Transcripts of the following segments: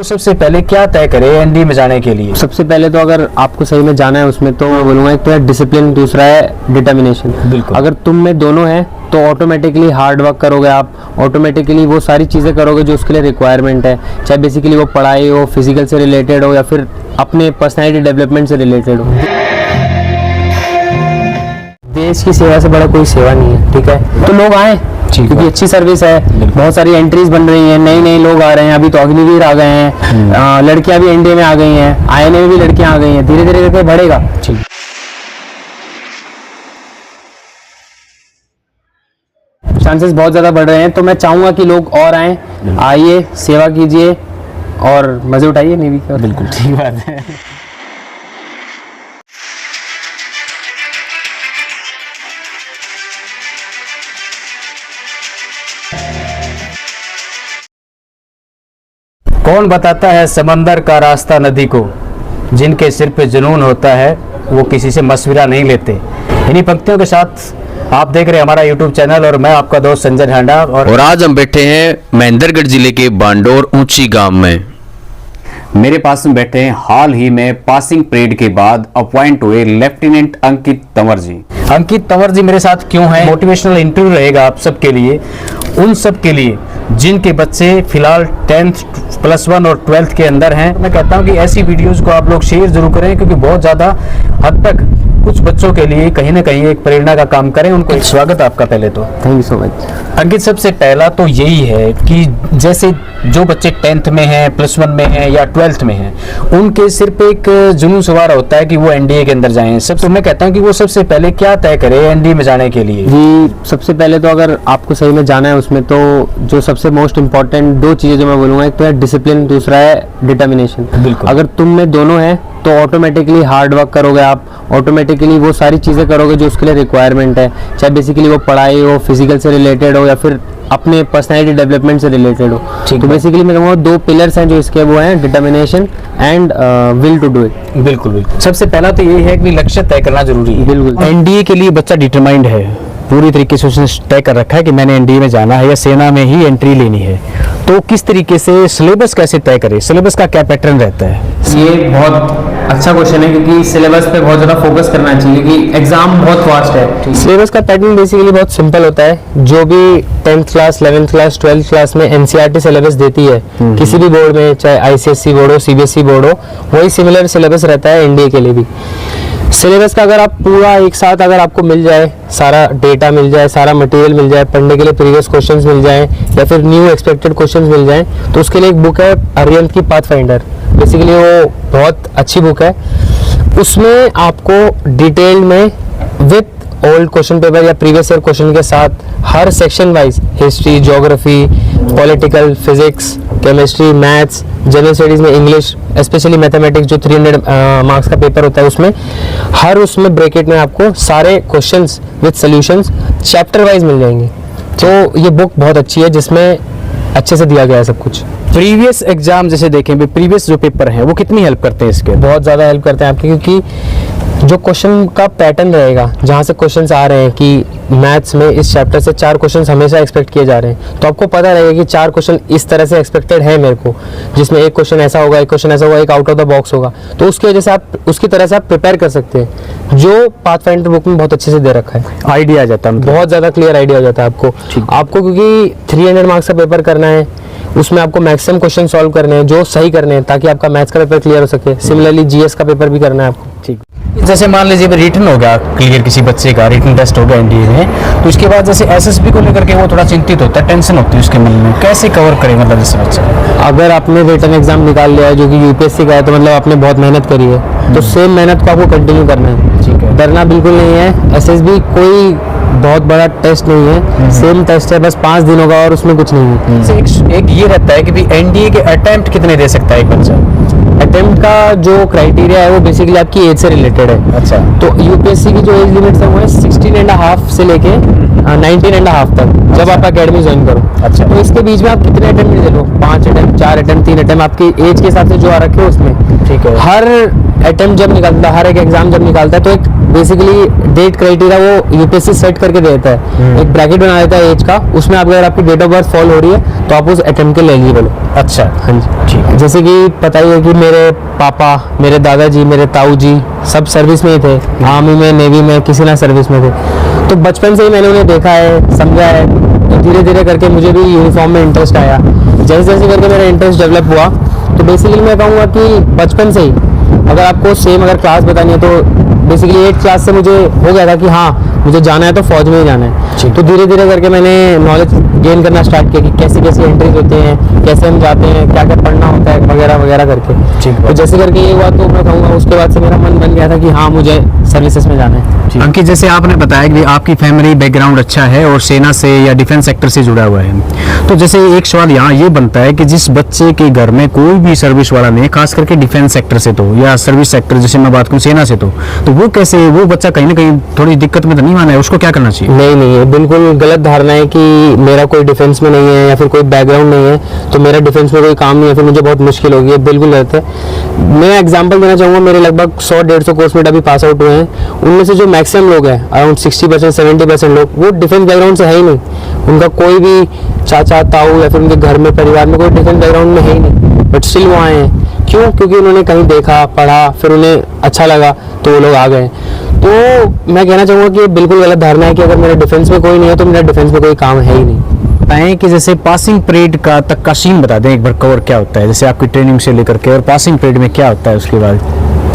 तो सबसे पहले क्या तय करें एनडीए में जाने के लिए? सबसे पहले तो अगर आपको सही में जाना है उसमें, तो मैं बोलूँगा एक तो है डिसिप्लिन, दूसरा है डिटर्मिनेशन। बिल्कुल। अगर तुम में दोनों है तो ऑटोमेटिकली हार्ड वर्क करोगे आप, ऑटोमेटिकली वो सारी चीज़ें करोगे जो उसके लिए रिक्वायरमेंट है, चाहे बेसिकली वो पढ़ाई हो, फिजिकल से रिलेटेड हो या फिर अपने पर्सनैलिटी डेवलपमेंट से रिलेटेड हो। देश की सेवा से बड़ा कोई सेवा नहीं है, ठीक है? तो लोग आए क्योंकि अच्छी सर्विस है, बहुत सारी एंट्रीज बन रही हैं, नए नए लोग आ रहे हैं, अभी तो अग्निवीर आ गए हैं, लड़कियां भी एनडीए में आ गई हैं, आईएनए में भी लड़कियां आ गई हैं, धीरे धीरे करके बढ़ेगा। चांसेस बहुत ज़्यादा बढ़ रहे हैं, तो मैं चाहूँगा कि लोग और आएँ, आइए, सेवा कीजिए और मज़े उठाइए नेवी का। बिल्कुल ठीक बात है। कौन बताता है समंदर का रास्ता नदी को, जिनके सिर पे जुनून होता है वो किसी से मशविरा नहीं लेते। इन्हीं पंक्तियों के साथ आप देख रहे हैं हमारा यूट्यूब चैनल और मैं आपका दोस्त संजय ढांडा। और आज हम बैठे हैं महेंद्रगढ़ जिले के बांडोर ऊंची गांव में। मेरे पास में बैठे हैं हाल ही में पासिंग परेड के बाद अपॉइंट हुए लेफ्टिनेंट अंकित तंवर जी। अंकित तंवर जी मेरे साथ क्यों हैं? मोटिवेशनल इंटरव्यू रहेगा आप सबके लिए, उन सब के लिए जिनके बच्चे फिलहाल 10th +1 और 12th के अंदर हैं। मैं कहता हूं कि ऐसी वीडियोस को आप लोग शेयर जरूर करें, क्योंकि बहुत ज़्यादा हद तक कुछ बच्चों के लिए कहीं ना कहीं एक प्रेरणा का काम करें। उनको एक स्वागत आपका पहले तो। Thank you so much. Ankit, सबसे पहला तो यही है कि जैसे जो बच्चे 10th में हैं, +1 में हैं या 12th में हैं, उनके सिर पे एक जुनून सवार होता है कि वो एनडीए के अंदर जाएं। सब तो मैं कहता हूं कि वो सबसे पहले क्या तय करें एनडीए में जाने के लिए? जी, सबसे पहले तो अगर आपको सही में जाना है उसमें, तो जो सबसे मोस्ट इंपॉर्टेंट दो चीज़ें जो मैं बोलूँगा, एक तो है डिसिप्लिन, दूसरा है डिटर्मिनेशन। बिल्कुल। अगर तुम में दोनों है तो ऑटोमेटिकली हार्ड वर्क करोगे आप, ऑटोमेटिकली वो सारी चीज़ें करोगे जो उसके लिए रिक्वायरमेंट है, चाहे बेसिकली वो पढ़ाई हो, फिजिकल से रिलेटेड हो या फिर अपने पर्सनैलिटी डेवलपमेंट से रिलेटेड हो। तो बेसिकली मैं कहूँगा दो पिलर्स हैं जो इसके, वो हैं determination and will to do it. बिल्कुल बिल्कुल। सबसे पहला तो ये है कि लक्ष्य तय करना जरूरी है। बिल्कुल। एनडीए के लिए बच्चा डिटरमाइंड है, पूरी तरीके से उसने तय कर रखा है कि मैंने एनडीए में जाना है या सेना में ही एंट्री लेनी है, तो किस तरीके से सिलेबस कैसे तय करें? सिलेबस का क्या पैटर्न रहता है? ये बहुत अच्छा क्वेश्चन है, क्योंकि सिलेबस पे बहुत ज़्यादा फोकस करना चाहिए, क्योंकि एग्जाम बहुत फास्ट है। सिलेबस का पैटर्न बेसिकली बहुत सिंपल होता है। जो भी 10th class, 11th class, 12th class में एनसीईआरटी सिलेबस देती है किसी भी बोर्ड में, चाहे आईसीएसई बोर्ड हो, सीबीएसई बोर्ड हो, वही सिमिलर सिलेबस रहता है एनडीए के लिए भी। सिलेबस का अगर आप पूरा एक साथ अगर आपको मिल जाए, सारा डेटा मिल जाए, सारा मटेरियल मिल जाए, पढ़ने के लिए प्रीवियस क्वेश्चंस मिल जाए या फिर न्यू एक्सपेक्टेड क्वेश्चंस मिल जाए, तो उसके लिए एक बुक है अरिहंत की पाथफाइंडर। बेसिकली वो बहुत अच्छी बुक है। उसमें आपको डिटेल में विथ ओल्ड क्वेश्चन पेपर या प्रीवियस ईयर क्वेश्चन के साथ हर section wise, history, geography, political, physics, chemistry, maths, general studies में इंग्लिश, स्पेशली मैथमेटिक्स जो 300 मार्क्स का पेपर होता है, उसमें हर उसमें ब्रैकेट में आपको सारे questions with solutions chapter wise मिल जाएंगे। तो ये बुक बहुत अच्छी है, जिसमें अच्छे से दिया गया है सब कुछ। प्रीवियस एग्जाम जैसे देखें, प्रीवियस जो पेपर हैं वो कितनी हेल्प करते हैं इसके? बहुत ज़्यादा हेल्प करते हैं आपके, क्योंकि जो क्वेश्चन का पैटर्न रहेगा, जहाँ से क्वेश्चंस आ रहे हैं कि मैथ्स में इस चैप्टर से 4 क्वेश्चंस हमेशा एक्सपेक्ट किए जा रहे हैं, तो आपको पता रहेगा कि 4 क्वेश्चन इस तरह से एक्सपेक्टेड है मेरे को, जिसमें एक क्वेश्चन ऐसा होगा, एक क्वेश्चन ऐसा होगा, एक आउट ऑफ द बॉक्स होगा। तो उसकी वजह से आप उसकी तरह से आप प्रिपेयर कर सकते हैं, जो पाथफाइंडर बुक में बहुत अच्छे से दे रखा है। आइडिया आ जाता है, बहुत ज़्यादा क्लियर आइडिया हो जाता है आपको, क्योंकि 300 मार्क्स का पेपर करना है, उसमें आपको मैक्सिमम क्वेश्चन सॉल्व करने हैं, जो सही करने हैं, ताकि आपका मैथ्स का पेपर क्लियर हो सके। सिमिलरली जीएस का पेपर भी करना है आपको। ठीक। जैसे मान लीजिए रिटन हो गया क्लियर, किसी बच्चे का रिटन टेस्ट हो गया एनडीए में, तो उसके बाद जैसे एसएसबी को लेकर के वो थोड़ा चिंतित होता है, टेंशन होती है उसके मन में, कैसे कवर करें? मतलब जैसे बच्चा अगर आपने रिटन एग्जाम निकाल लिया है जो कि यूपीएससी का है, तो मतलब आपने बहुत मेहनत करी है, तो सेम मेहनत को आपको कंटिन्यू करना है। ठीक है। डरना बिल्कुल नहीं है। एसएसबी कोई बहुत बड़ा टेस्ट नहीं है, सेम टेस्ट है, बस 5 दिन होगा और उसमें कुछ नहीं है। एक ये रहता है कि भी एनडीए के अटेम्प्ट कितने दे सकता है एक बच्चा? अटेम्प्ट का जो क्राइटेरिया है वो बेसिकली आपकी एज से रिलेटेड है। अच्छा। तो यूपीएससी की जो एज लिमिट है वो है 16.5 से लेके 19.5 तक, जब आप अकेडमी ज्वाइन करो। अच्छा। तो इसके बीच में आप कितने अटेम्प्ट दे लो, 5 अटेम्प्ट, 4 अटेम्प्ट, 3 अटेम्प्ट, आपकी एज के हिसाब से जो आ रखे हो उसमें। ठीक है। हर अटेम्प्ट जब निकालता है, हर एक एग्जाम जब निकालता है, तो एक बेसिकली डेट क्राइटेरिया वो यूपीएससी सेट करके देता है, एक ब्रैकेट बना देता है एज का, उसमें अगर आपकी डेट ऑफ बर्थ फॉल हो रही है तो आप उस अटेम्प्ट के लिए एलिजिबल हो। अच्छा, हाँ जी, ठीक है। जैसे कि पता ही है कि मेरे पापा, मेरे दादाजी, मेरे ताऊ जी सब सर्विस में ही थे, आर्मी में, नेवी में, किसी ना सर्विस में थे। तो बचपन से ही मैंने उन्हें देखा है, समझा है, तो धीरे धीरे करके मुझे भी यूनिफॉर्म में इंटरेस्ट आया। जैसे जैसे करके मेरा इंटरेस्ट डेवलप हुआ, तो बेसिकली मैं कहूँगा कि बचपन से ही अगर आपको सेम अगर क्लास बतानी है तो बेसिकली 8th क्लास से मुझे हो गया था कि हाँ मुझे जाना है तो फौज में ही जाना है। तो धीरे धीरे करके मैंने नॉलेज गेन करना स्टार्ट किया कि कैसी कैसी एंट्रीज होती हैं, कैसे हम जाते हैं, क्या क्या पढ़ना होता है, वगैरह वगैरह करके। तो जैसे करके ये हुआ तो मैं कहूँगा उसके बाद से मेरा मन बन गया था कि हाँ मुझे सर्विसेज में जाना है। अंकित, जैसे आपने बताया कि आपकी फैमिली बैकग्राउंड अच्छा है और सेना से या डिफेंस सेक्टर से जुड़ा हुआ है, तो जैसे एक सवाल यहाँ ये बनता है कि जिस बच्चे के घर में कोई भी सर्विस वाला नहीं है, खास करके डिफेंस सेक्टर से तो या सर्विस सेक्टर जैसे मैं बात करूँ सेना से, तो वो कैसे, वो बच्चा कहीं ना कहीं थोड़ी दिक्कत में तो नहीं माना है, उसको क्या करना चाहिए? नहीं नहीं, ये बिल्कुल गलत धारणा है कि मेरा कोई डिफेंस में नहीं है या फिर कोई बैकग्राउंड नहीं है तो मेरा डिफेंस में कोई काम नहीं है, फिर मुझे बहुत मुश्किल होगी। बिल्कुल गलत है। मैं एग्जांपल देना चाहूँगा, मेरे लगभग 100-150 कोर्समेट अभी पास आउट हुए हैं, उनमें से जो मैक्सिमम लोग हैं अराउंड 60% 70% लोग वो डिफेंस बैकग्राउंड से है ही नहीं। उनका कोई भी चाचा, ताऊ या फिर उनके घर में, परिवार में कोई डिफेंस बैकग्राउंड में है ही नहीं, बट स्टिल वो आए हैं। क्यों? क्योंकि उन्होंने कहीं देखा, पढ़ा, फिर उन्हें अच्छा लगा तो वो लोग आ गए। तो मैं कहना चाहूँगा कि ये बिल्कुल गलत धारणा है कि अगर मेरे डिफेंस में कोई नहीं है तो मेरा डिफेंस में कोई काम है ही नहीं। बताएं कि जैसे पासिंग परेड का तक का सीन बता दें एक बार, कवर क्या होता है, जैसे आपकी ट्रेनिंग से लेकर के और पासिंग परेड में क्या होता है उसके बाद?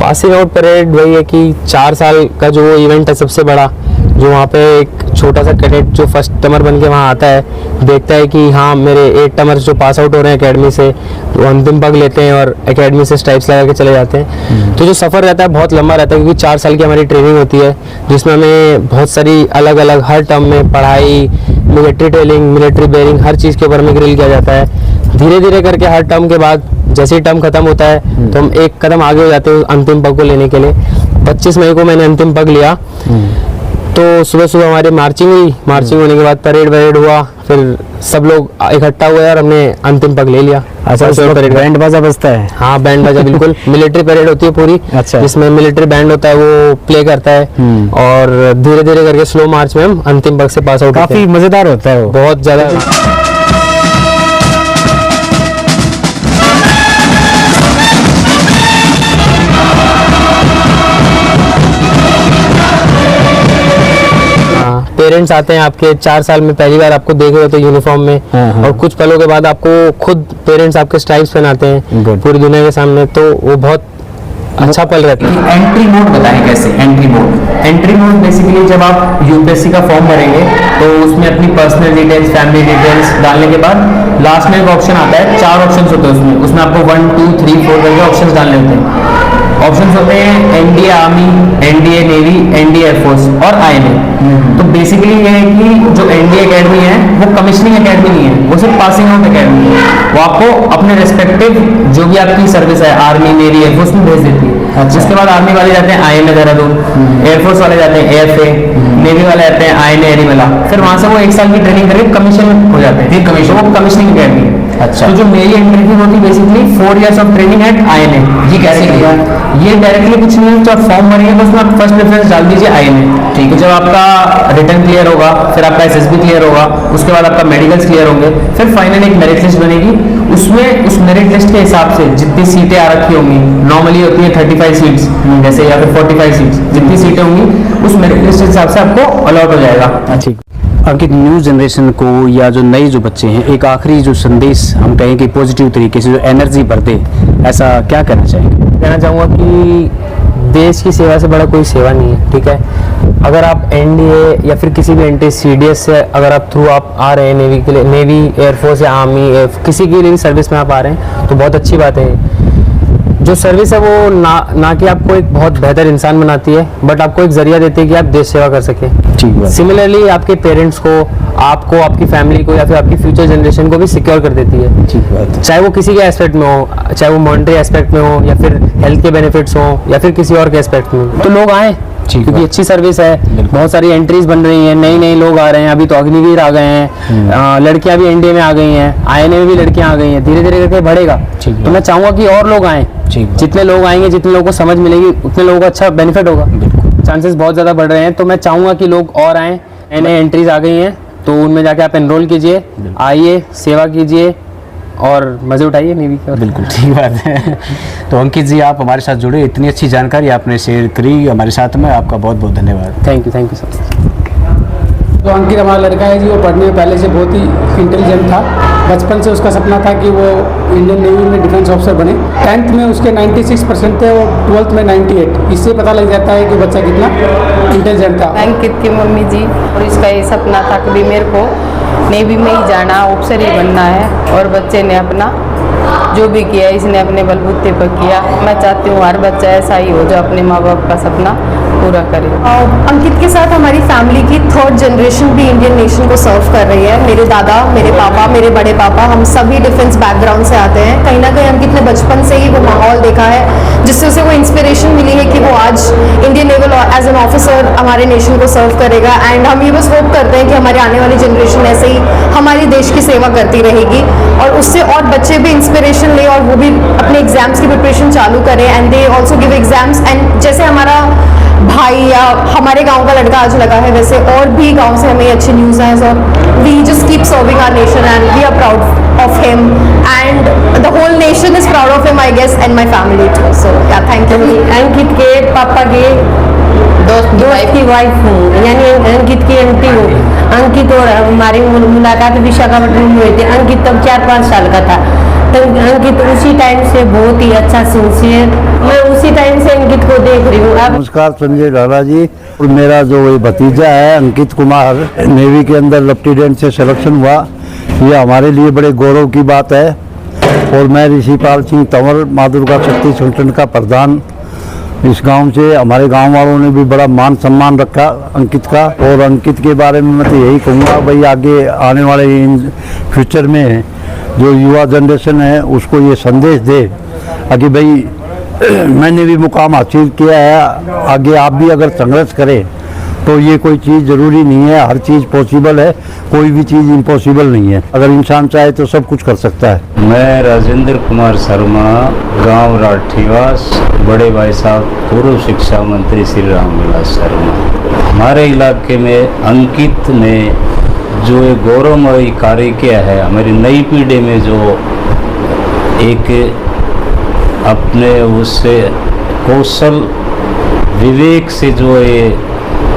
पासिंग आउट परेड वही है कि 4 साल का जो इवेंट है सबसे बड़ा, जो वहाँ पे एक छोटा सा कैडेट जो फर्स्ट टमर बन के वहाँ आता है, देखता है कि हाँ मेरे 8 टमर्स जो पास आउट हो रहे हैं एकेडमी से, वो अंतिम पग लेते हैं और एकेडमी से स्ट्राइप्स लगा के चले जाते हैं। तो जो सफ़र रहता है बहुत लंबा रहता है, क्योंकि 4 साल की हमारी ट्रेनिंग होती है जिसमें हमें बहुत सारी अलग अलग हर टर्म में पढ़ाई, मिलिट्री ट्रेनिंग, मिलिट्री बेयरिंग, हर चीज़ के ऊपर में ग्रिल किया जाता है। धीरे धीरे करके हर टर्म के बाद जैसे ही टर्म खत्म होता है तो हम एक कदम आगे हो जाते हैं अंतिम पग को लेने के लिए। 25 मई को मैंने अंतिम पग लिया। तो सुबह सुबह हमारी मार्चिंग हुई, मार्चिंग होने के बाद परेड वरेड हुआ, फिर सब लोग इकट्ठा हुए और हमने अंतिम पग ले लिया। अच्छा, बैंड बाजा बजता है? हाँ, बैंड बाजा बिल्कुल। मिलिट्री परेड होती है पूरी, अच्छा, जिसमें मिलिट्री बैंड होता है वो प्ले करता है और धीरे धीरे करके स्लो मार्च में हम अंतिम पग से पास आउट। काफी मजेदार होता है वो, बहुत ज्यादा। पेरेंट्स आते हैं आपके 4 साल में पहली बार आपको देख रहे होते हैं यूनिफॉर्म में, और कुछ पलों के बाद आपको खुद पेरेंट्स आपके स्ट्राइप्स पहनाते हैं पूरी दुनिया के सामने, तो वो बहुत अच्छा पल रहता है। एंट्री मोड बताएं कैसे? एंट्री मोड बेसिकली जब आप यूपीएससी का फॉर्म भरेंगे तो उसमें अपनी पर्सनल डिटेल्स, फैमिली डिटेल्स डालने के बाद लास्ट में एक ऑप्शन आता है, 4 ऑप्शंस होते हैं उसमें आपको 1 2 3 4 करके ऑप्शंस डालने होते हैं। ऑप्शंस होते हैं NDA army, NDA navy, NDA air force और आईएनए। तो बेसिकली ये है कि जो एनडीए एकेडमी है वो कमिश्निंग एकेडमी नहीं है, वो सिर्फ पासिंग आउट एकेडमी है। वो आपको अपने रेस्पेक्टिव जो भी आपकी सर्विस है आर्मी, नेवी, एयरफोर्स में भेज देती है। जिसके बाद आर्मी वाले जाते हैं आईएनए देहरादून, एयरफोर्स वाले जाते हैं एएफए, नेवी वाले जाते हैं आईएनए एरिमला, फिर वहां से वो 1 साल की ट्रेनिंग करके कमीशन हो जाते हैं। फिर कमीशन, वो कमिश्निंग एकेडमी है। अच्छा, तो जो मेरी एंट्री थी वो थी basically 4 years of training at INA. ये कैसे किया? ये डायरेक्टली कुछ नहीं है, जब फॉर्म भरेंगे बस में आप फर्स्ट प्रेफरेंस डाल दीजिए आईएनए। ठीक है, जब आपका रिटर्न क्लियर होगा, फिर आपका एसएसबी क्लियर होगा, उसके बाद आपका मेडिकल्स क्लियर होंगे, फिर फाइनल एक मेरिट लिस्ट बनेगी। उसमें उस मेरिट लिस्ट के हिसाब से जितनी सीटें आ रखी होंगी, नॉर्मली होती है 35 सीट्स जैसे, या फिर 45 सीट्स, जितनी सीटें होंगी उस मेरिट लिस्ट के हिसाब से आपको अलॉट हो जाएगा। ठीक। अंकित, न्यू जनरेशन को या जो नए जो बच्चे हैं, एक आखिरी जो संदेश हम कहें कि पॉजिटिव तरीके से जो एनर्जी भर दे, ऐसा क्या कहना चाहेंगे? कहना चाहूँगा कि देश की सेवा से बड़ा कोई सेवा नहीं है। ठीक है, अगर आप एनडीए या फिर किसी भी एंटी सीडीएस से अगर आप थ्रू आप आ रहे हैं नेवी के लिए, नेवी, एयरफोर्स या आर्मी, किसी के लिए भी सर्विस में आप आ रहे हैं तो बहुत अच्छी बात है। जो सर्विस है वो ना कि आपको एक बहुत बेहतर इंसान बनाती है, बट आपको एक जरिया देती है कि आप देश सेवा कर सकें। ठीक है। सिमिलरली आपके पेरेंट्स को, आपको, आपकी फैमिली को या फिर आपकी फ्यूचर जनरेशन को भी सिक्योर कर देती है। ठीक बात है। चाहे वो किसी के एस्पेक्ट में हो, चाहे वो मॉनिटरी एस्पेक्ट में हो, या फिर हेल्थ के बेनिफिट्स हो, या फिर किसी और के एस्पेक्ट में। तो लोग आए, क्योंकि अच्छी सर्विस है, बहुत सारी एंट्रीज बन रही हैं, नए नए लोग आ रहे हैं, अभी तो अग्निवीर आ गए हैं, लड़कियां भी एनडीए में आ गई हैं, आईएनए में भी लड़कियां आ गई हैं, धीरे धीरे करके बढ़ेगा। तो मैं चाहूंगा कि और लोग आएँ, जितने लोग आएंगे, जितने लोगों को समझ मिलेगी, उतने लोगों को अच्छा बेनिफिट होगा। चांसेस बहुत ज़्यादा बढ़ रहे हैं, तो मैं चाहूँगा कि लोग और आएँ, नए नए एंट्रीज आ गई हैं, तो उनमें जाके आप एनरोल कीजिए, आइए, सेवा कीजिए और मज़े उठाइए नेवी का। बिल्कुल ठीक बात है। तो अंकित जी, आप हमारे साथ जुड़े, इतनी अच्छी जानकारी आपने शेयर करी हमारे साथ में, आपका बहुत बहुत धन्यवाद। Thank you sir. तो अंकित हमारा लड़का है जी, वो पढ़ने में पहले से बहुत ही इंटेलिजेंट था। बचपन से उसका सपना था कि वो इंडियन नेवी में डिफेंस ऑफिसर बने। 10th में उसके 96% थे और 12th में 98। इससे पता लग जाता है कि बच्चा कितना इंटेलिजेंट था। अंकित की मम्मी जी, और इसका ये सपना था कभी मेरे को नेवी में ही जाना, ऑफिसर ही बनना है, और बच्चे ने अपना जो भी किया इसने अपने बलबूते पर किया। मैं चाहती हूँ हर बच्चा ऐसा ही हो जो अपने माँ बाप का सपना पूरा करे। अंकित के साथ हमारी फैमिली की 3rd जनरेशन भी इंडियन नेशन को सर्व कर रही है। मेरे दादा, मेरे पापा, मेरे बड़े पापा, हम सभी डिफेंस बैकग्राउंड से आते हैं। कहीं ना कहीं अंकित ने बचपन से ही वो माहौल देखा है जिससे उसे वो इंस्पिरेशन मिली है कि वो आज Indian naval as an officer हमारे नेशन को सर्व करेगा। एंड हम ये बस होप करते हैं कि हमारी आने वाली जनरेशन ऐसे ही हमारी देश की सेवा करती रहेगी और उससे और बच्चे भी इंस्पिरेशन ले और वो भी अपने एग्जाम्स की प्रिपरेशन चालू करें and they also give exams. And जैसे हमारा भाई या हमारे गांव का लड़का आज लगा है, वैसे और भी गांव से हमें अच्छी न्यूज़ आए। और we just keep serving our nation and we are proud of him and the whole nation is proud of him, I guess, and my family too. So yeah thank you. अंकित के पापा के दोस्त की wife हूँ, यानी अंकित की aunty हूँ। अंकित और हमारी मुलाकात विशाखापट्टनम में हुई थी। अंकित तब 4-5 साल का था। तो अंकित उसी टाइम से बहुत ही अच्छा सिंसियर, मैं उसी टाइम से अंकित को देख रही हूँ। नमस्कार संजय लाला जी, और मेरा जो ये भतीजा है अंकित कुमार, नेवी के अंदर लेफ्टिनेंट से सिलेक्शन हुआ, ये हमारे लिए बड़े गौरव की बात है। और मैं ऋषिपाल सिंह तंवर, माँ दुर्गा शक्ति संगठन का प्रधान, इस गांव से हमारे गांव वालों ने भी बड़ा मान सम्मान रखा अंकित का। और अंकित के बारे में मैं तो यही कहूँगा भाई, आगे आने वाले फ्यूचर में जो युवा जनरेशन है उसको ये संदेश दे कि भाई मैंने भी मुकाम हासिल किया है, आगे आप भी अगर संघर्ष करें तो ये कोई चीज़ ज़रूरी नहीं है, हर चीज़ पॉसिबल है, कोई भी चीज़ इम्पॉसिबल नहीं है। अगर इंसान चाहे तो सब कुछ कर सकता है। मैं राजेंद्र कुमार शर्मा, गांव राठीवास, बड़े भाई साहब पूर्व शिक्षा मंत्री श्री रामविलास शर्मा। हमारे इलाके में अंकित ने जो एक गौरवमयी कार्य किया है, हमारी नई पीढ़ी में जो एक अपने उससे कौशल विवेक से जो ये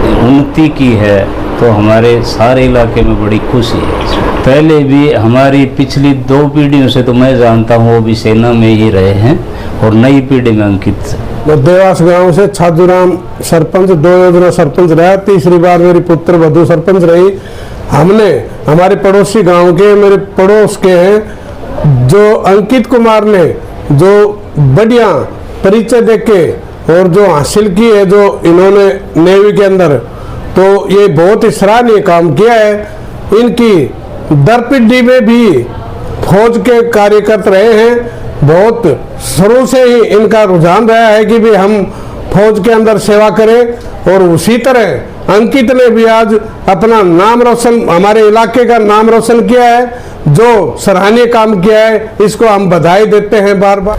उन्नति की है, तो हमारे सारे इलाके में बड़ी खुशी है। पहले भी हमारी पिछली 2 पीढ़ियों से तो मैं जानता हूँ वो भी सेना में ही रहे हैं, और नई पीढ़ी में अंकित। मैं देवास गांव से छाजूराम सरपंच, 2 योजना सरपंच रहा, तीसरी बार मेरी पुत्र वधु सरपंच रही। हमने हमारे पड़ोसी गांव के, मेरे पड़ोस के हैं, जो अंकित कुमार ने जो बढ़िया परिचय देके और जो हासिल की है जो इन्होंने नेवी के अंदर, तो ये बहुत ही सराहनीय काम किया है। इनकी दरपिड्डी में भी फौज के कार्यकर्ता रहे हैं, बहुत शुरू से ही इनका रुझान रहा है कि भी हम फौज के अंदर सेवा करें। और उसी तरह अंकित ने भी आज अपना नाम रोशन, हमारे इलाके का नाम रोशन किया है, जो सराहनीय काम किया है, इसको हम बधाई देते हैं बार बार।